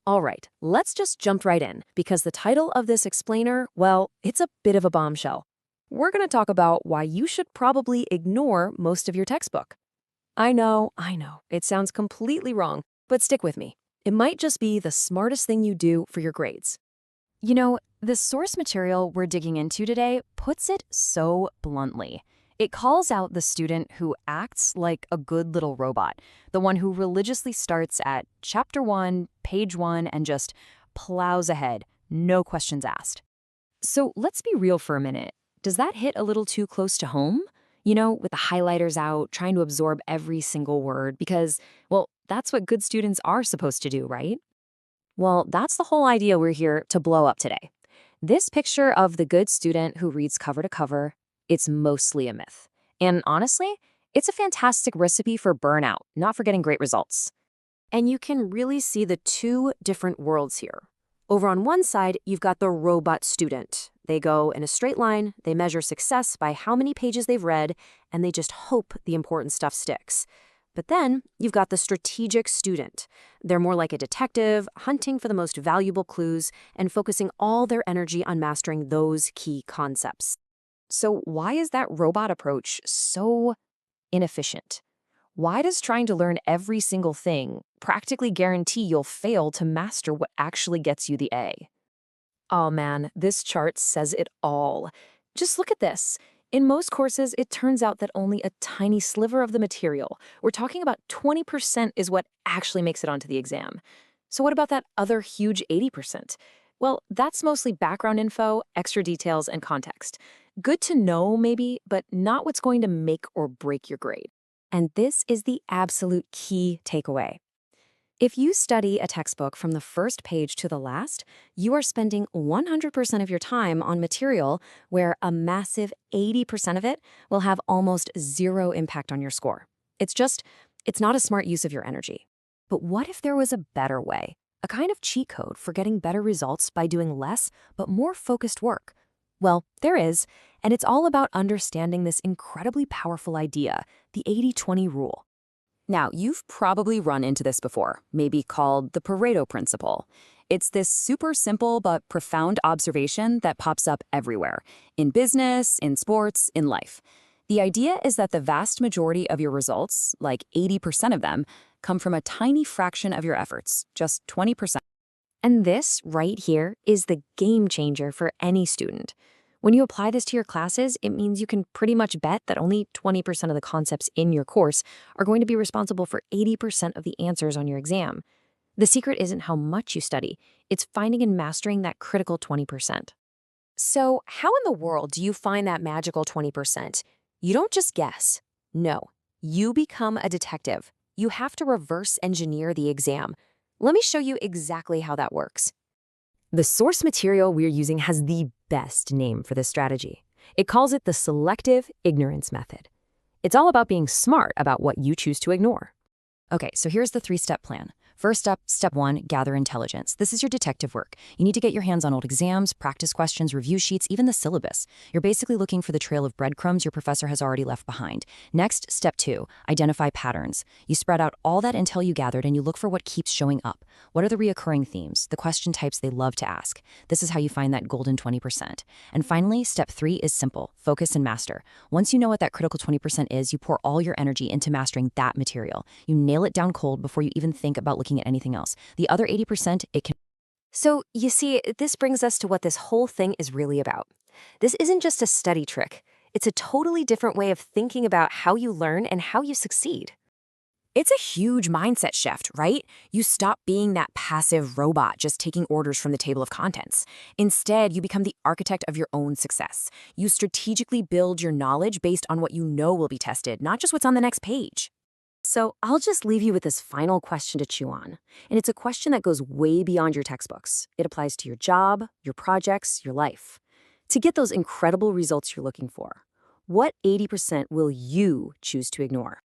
All right, let's just jump right in because the title of this explainer, well, it's a bit of a bombshell. We're going to talk about why you should probably ignore most of your textbook. I know, it sounds completely wrong, but stick with me. It might just be the smartest thing you do for your grades. The source material we're digging into today puts it so bluntly. It calls out the student who acts like a good little robot, the one who religiously starts at chapter 1, page 1, and just plows ahead, no questions asked. So let's be real for a minute. Does that hit a little too close to home? With the highlighters out, trying to absorb every single word because, well, that's what good students are supposed to do, right? Well, that's the whole idea we're here to blow up today. This picture of the good student who reads cover to cover, it's mostly a myth. And honestly, it's a fantastic recipe for burnout, not for getting great results. And you can really see the two different worlds here. Over on one side, you've got the robot student. They go in a straight line, they measure success by how many pages they've read, and they just hope the important stuff sticks. But then you've got the strategic student. They're more like a detective, hunting for the most valuable clues and focusing all their energy on mastering those key concepts. So why is that robot approach so inefficient? Why does trying to learn every single thing practically guarantee you'll fail to master what actually gets you the A? Oh man, this chart says it all. Just look at this. In most courses, it turns out that only a tiny sliver of the material, we're talking about 20%, is what actually makes it onto the exam. So what about that other huge 80%? Well, that's mostly background info, extra details, and context. Good to know, maybe, but not what's going to make or break your grade. And this is the absolute key takeaway. If you study a textbook from the first page to the last, you are spending 100% of your time on material where a massive 80% of it will have almost zero impact on your score. It's not a smart use of your energy. But what if there was a better way? A kind of cheat code for getting better results by doing less but more focused work? Well, there is, and it's all about understanding this incredibly powerful idea, the 80-20 rule. Now, you've probably run into this before, maybe called the Pareto principle. It's this super simple but profound observation that pops up everywhere, in business, in sports, in life. The idea is that the vast majority of your results, like 80% of them, come from a tiny fraction of your efforts, just 20%. And this right here is the game changer for any student. When you apply this to your classes, it means you can pretty much bet that only 20% of the concepts in your course are going to be responsible for 80% of the answers on your exam. The secret isn't how much you study, it's finding and mastering that critical 20%. So, how in the world do you find that magical 20%? You don't just guess. No, you become a detective. You have to reverse engineer the exam. Let me show you exactly how that works. The source material we're using has the best name for this strategy. It calls it the selective ignorance method. It's all about being smart about what you choose to ignore. Okay, so here's the three-step plan. First up, step 1, gather intelligence. This is your detective work. You need to get your hands on old exams, practice questions, review sheets, even the syllabus. You're basically looking for the trail of breadcrumbs your professor has already left behind. Next, step 2, identify patterns. You spread out all that intel you gathered and you look for what keeps showing up. What are the reoccurring themes, the question types they love to ask? This is how you find that golden 20%. And finally, step 3 is simple, focus and master. Once you know what that critical 20% is, you pour all your energy into mastering that material. You nail it down cold before you even think about looking at anything else. The other 80%, it can. So, you see, this brings us to what this whole thing is really about. This isn't just a study trick. It's a totally different way of thinking about how you learn and how you succeed. It's a huge mindset shift, right? You stop being that passive robot just taking orders from the table of contents. Instead, you become the architect of your own success. You strategically build your knowledge based on what you know will be tested, not just what's on the next page. So I'll just leave you with this final question to chew on. And it's a question that goes way beyond your textbooks. It applies to your job, your projects, your life. To get those incredible results you're looking for, what 80% will you choose to ignore?